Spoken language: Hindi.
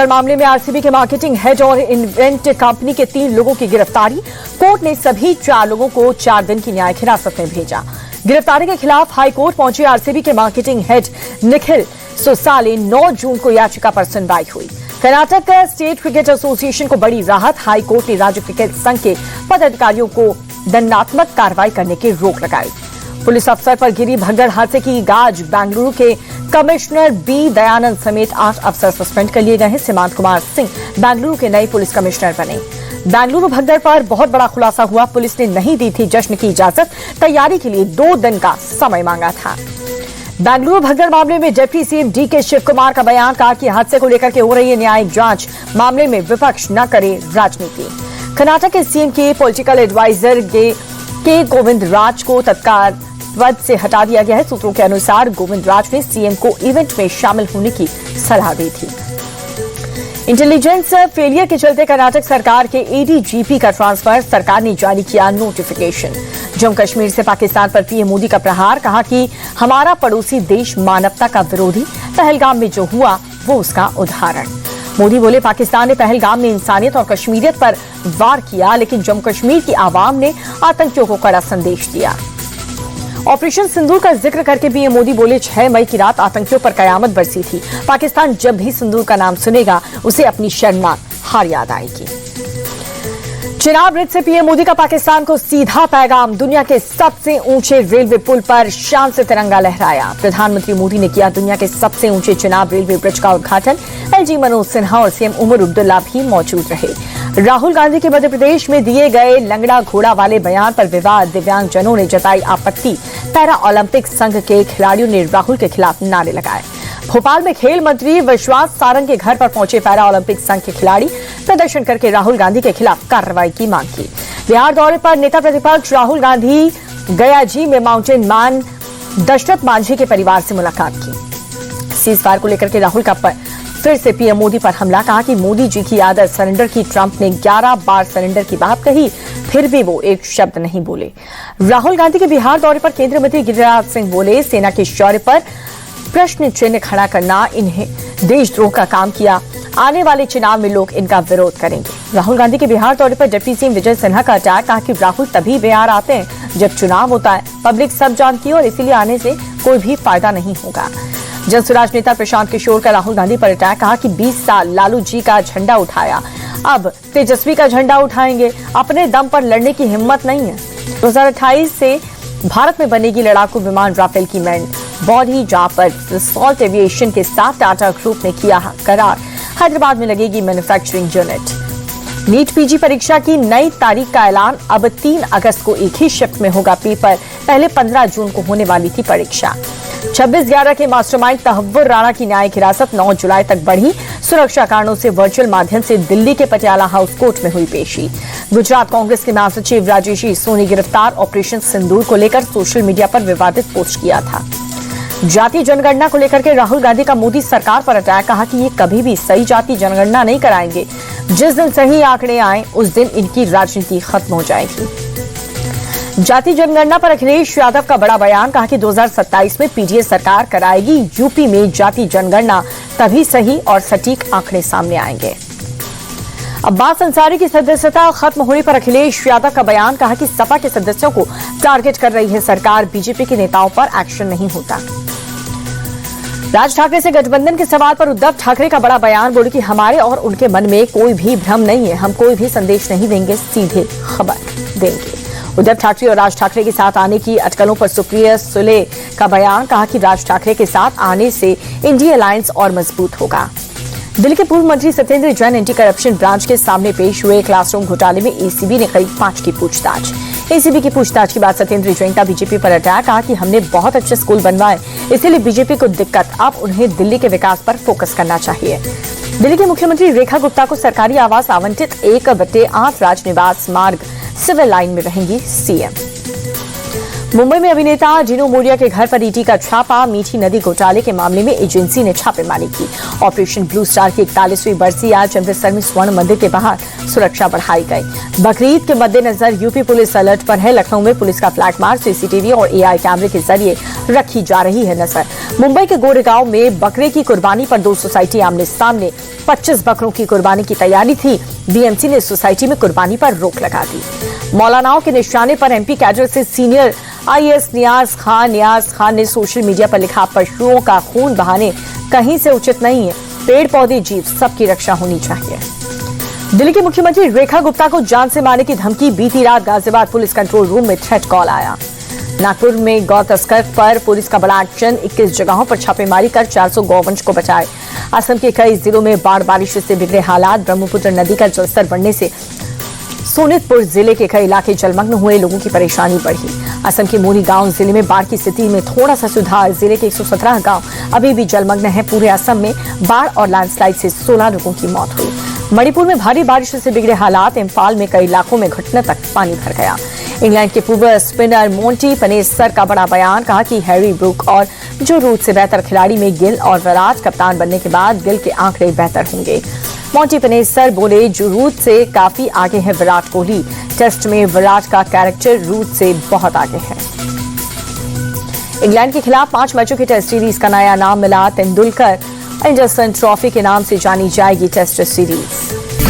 भगदड़ मामले में आरसीबी के मार्केटिंग हेड और इवेंट कंपनी के 3 लोगों की गिरफ्तारी। कोर्ट ने सभी 4 लोगों को 4 दिन की न्यायिक हिरासत में भेजा। गिरफ्तारी के खिलाफ हाई कोर्ट पहुंचे आरसीबी के मार्केटिंग हेड निखिल सोसाले 9 जून को याचिका पर सुनवाई हुई। कर्नाटक स्टेट क्रिकेट एसोसिएशन को बड़ी राहत। हाई कोर्ट ने राज्य क्रिकेट संघ के पदाधिकारियों को दंडात्मक कार्रवाई करने की रोक लगाई। पुलिस अफसर पर गिरी भगदड़ हादसे की गाज। बेंगलुरु के कमिश्नर बी दयानंद समेत 8 अफसर सस्पेंड कर लिए गए हैं। सीमांत कुमार सिंह बेंगलुरु के नए पुलिस कमिश्नर बने। बेंगलुरु भगदड़ पर बहुत बड़ा खुलासा हुआ। पुलिस ने नहीं दी थी जश्न की इजाजत। तैयारी के लिए 2 दिन का समय मांगा था। बेंगलुरु भगदड़ मामले में deputy CM DK Shivakumar का बयान। कहा कि हादसे को लेकर के हो रही है न्यायिक जांच। मामले में विपक्ष न करे राजनीति। कर्नाटक के सीएम के पॉलिटिकल एडवाइजर के गोविंद राज को तत्काल पद से हटा दिया गया है। सूत्रों के अनुसार गोविंद राज ने सीएम को इवेंट में शामिल होने की सलाह दी थी। इंटेलिजेंस फेलियर के चलते कर्नाटक सरकार के एडीजीपी का ट्रांसफर। सरकार ने जारी किया नोटिफिकेशन। जम्मू कश्मीर से पाकिस्तान पर पीएम मोदी का प्रहार। कहा कि हमारा पड़ोसी देश मानवता का विरोधी। पहलगाम में जो हुआ वो उसका उदाहरण। मोदी बोले पाकिस्तान ने पहलगाम में इंसानियत और कश्मीरियत पर वार किया, लेकिन जम्मू कश्मीर की आवाम ने आतंकियों को कड़ा संदेश दिया। ऑपरेशन सिंदूर का जिक्र करके पीएम मोदी बोले 6 मई की रात आतंकियों पर कयामत बरसी थी। पाकिस्तान जब भी सिंदूर का नाम सुनेगा उसे अपनी शर्मनाक हार याद आएगी। चिनाब ब्रिज से पीएम मोदी का पाकिस्तान को सीधा पैगाम। दुनिया के सबसे ऊंचे रेलवे पुल पर शान से तिरंगा लहराया। प्रधानमंत्री मोदी ने किया दुनिया के सबसे ऊंचे चिनाब रेलवे ब्रिज का उद्घाटन। एलजी मनोज सिन्हा और सीएम उमर अब्दुल्ला भी मौजूद रहे। राहुल गांधी के मध्य प्रदेश में दिए गए लंगड़ा घोड़ा वाले बयान पर विवाद। दिव्यांगजनों ने जताई आपत्ति। पैरा ओलंपिक संघ के खिलाड़ियों ने राहुल के खिलाफ नारे लगाए। भोपाल में खेल मंत्री विश्वास सारंग के घर पर पहुंचे पैरा ओलंपिक संघ के खिलाड़ी। प्रदर्शन करके राहुल गांधी के खिलाफ कार्रवाई की मांग की। बिहार दौरे पर नेता प्रतिपक्ष राहुल गांधी गयाजी में माउंटेन मैन दशरथ मांझी के परिवार से मुलाकात की। सीजफायर को लेकर के राहुल का फिर से पीएम मोदी पर हमला। कहा कि मोदी जी की आदत सरेंडर की। ट्रंप ने 11 बार सरेंडर की बात कही, फिर भी वो एक शब्द नहीं बोले। राहुल गांधी के बिहार दौरे पर केंद्रीय मंत्री गिरिराज सिंह बोले सेना के शौर्य पर प्रश्न चिन्ह खड़ा करना इन्हें देशद्रोह का काम किया। आने वाले चुनाव में लोग इनका विरोध करेंगे। राहुल गांधी के बिहार दौरे पर डिप्टी सीएम विजय सिन्हा का अटैक। कहा कि राहुल तभी बिहार आते हैं जब चुनाव होता है। पब्लिक सब जानती है और इसीलिए आने से कोई भी फायदा नहीं होगा। जनसुराज नेता प्रशांत किशोर का राहुल गांधी पर अटैक। कहा कि 20 साल लालू जी का झंडा उठाया, अब तेजस्वी का झंडा उठाएंगे। अपने दम पर लड़ने की हिम्मत नहीं है। 2028 से भारत में बनेगी लड़ाकू विमान राफेल की मैंड बॉडी, जहां पर दसॉल्ट एविएशन के साथ टाटा ग्रुप ने किया करार। हैदराबाद में लगेगी मैन्युफैक्चरिंग यूनिट। नीट पीजी परीक्षा की नई तारीख का ऐलान। अब 3 अगस्त को एक ही शिफ्ट में होगा पेपर। पहले 15 जून को होने वाली थी परीक्षा। 26/11 के मास्टरमाइंड तहव्वुर राणा की न्यायिक हिरासत 9 जुलाई तक बढ़ी। सुरक्षा कारणों से वर्चुअल माध्यम से दिल्ली के पटियाला हाउस कोर्ट में हुई पेशी। गुजरात कांग्रेस के महासचिव राजेश सोनी गिरफ्तार। ऑपरेशन सिंदूर को लेकर सोशल मीडिया पर विवादित पोस्ट किया था। जाति जनगणना को लेकर के राहुल गांधी का मोदी सरकार पर अटैक। कहा कि ये कभी भी सही जाति जनगणना नहीं कराएंगे। जिस दिन सही आंकड़े आए उस दिन इनकी राजनीति खत्म हो जाएगी। जाति जनगणना पर अखिलेश यादव का बड़ा बयान। कहा कि 2027 में पीडीए सरकार कराएगी। यूपी में जाति जनगणना तभी सही और सटीक आंकड़े सामने आएंगे। अब्बास अंसारी की सदस्यता खत्म होने पर अखिलेश यादव का बयान। कहा कि सपा के सदस्यों को टारगेट कर रही है सरकार। बीजेपी के नेताओं पर एक्शन नहीं होता। राज ठाकरे से गठबंधन के सवाल पर उद्धव ठाकरे का बड़ा बयान। बोले कि हमारे और उनके मन में कोई भी भ्रम नहीं है। हम कोई भी संदेश नहीं देंगे, सीधे खबर देंगे। उद्धव ठाकरे और राज ठाकरे के साथ आने की अटकलों पर सुप्रिया सुले का बयान। कहा कि राज ठाकरे के साथ आने से इंडिया अलायंस और मजबूत होगा। दिल्ली के पूर्व मंत्री Satyendra Jain anti corruption branch के सामने पेश हुए। क्लासरूम घोटाले में एसीबी ने करीब 5 की पूछताछ। एसीबी की पूछताछ के बाद सत्येंद्र जैन का बीजेपी पर अटैक। कहा कि हमने बहुत अच्छे स्कूल बनवाए, इसीलिए बीजेपी को दिक्कत। अब उन्हें दिल्ली के विकास पर फोकस करना चाहिए। दिल्ली के मुख्यमंत्री रेखा गुप्ता को सरकारी आवास आवंटित 1/8 राजनिवास मार्ग सिविल लाइन में रहेंगी सीएम। मुंबई में अभिनेता जिनू मोरिया के घर पर ईडी का छापा। मीठी नदी घोटाले के मामले में एजेंसी ने छापेमारी की। ऑपरेशन ब्लू स्टार की 41वीं बरसी आज अमृतसर में स्वर्ण मंदिर के बाहर सुरक्षा बढ़ाई गई। बकरीद के मद्देनजर यूपी पुलिस अलर्ट पर है। लखनऊ में पुलिस का फ्लैग मार्च सीसीटीवी और एआई कैमरे के जरिए रखी जा रही है नजर। मुंबई के गोरेगांव में बकरे की कुर्बानी पर 2 सोसाइटी आमने सामने। 25 बकरों की कुर्बानी की तैयारी थी। बीएमसी ने सोसाइटी में कुर्बानी पर रोक लगा दी। मौलानाओं के निशाने पर एमपी कैडर से सीनियर आईएएस नियाज खान ने सोशल मीडिया पर लिखा, पशुओं का खून बहाने कहीं से उचित नहीं है। पेड़ पौधे जीव सबकी रक्षा होनी चाहिए। दिल्ली की मुख्यमंत्री रेखा गुप्ता को जान से मारने की धमकी। बीती रात गाजियाबाद पुलिस कंट्रोल रूम में थ्रेट कॉल आया। नागपुर में गौ तस्कर पर पुलिस का बड़ा एक्शन। 21 जगहों पर छापेमारी कर 400 गौवंश को बचाए। असम के कई जिलों में बाढ़ बारिश से बिगड़े हालात। ब्रह्मपुत्र नदी का जलस्तर बढ़ने से सोनितपुर जिले के कई इलाके जलमग्न हुए। लोगों की परेशानी बढ़ी। असम के मोरी गांव जिले में बाढ़ की स्थिति में थोड़ा सा सुधार। जिले के 117 गांव अभी भी जलमग्न हैं। पूरे असम में बाढ़ और लैंडस्लाइड से 16 लोगों की मौत हुई। मणिपुर में भारी बारिश से बिगड़े हालात। इम्फाल में कई इलाकों में घुटने तक पानी भर गया। इंग्लैंड के पूर्व स्पिनर मोंटी पेनेसर का बड़ा बयान। कहा कि हैरी ब्रूक और जो रूट से बेहतर खिलाड़ी में गिल और विराट कप्तान बनने के बाद गिल के आंकड़े बेहतर होंगे। मोंटी पेनेसर बोले, जो रूट से काफी आगे है विराट कोहली। टेस्ट में विराट का कैरेक्टर रूट से बहुत आगे है। इंग्लैंड के खिलाफ 5 मैचों की टेस्ट सीरीज का नया नाम मिला। तेंदुलकर एंडरसन ट्रॉफी के नाम से जानी जाएगी टेस्ट सीरीज।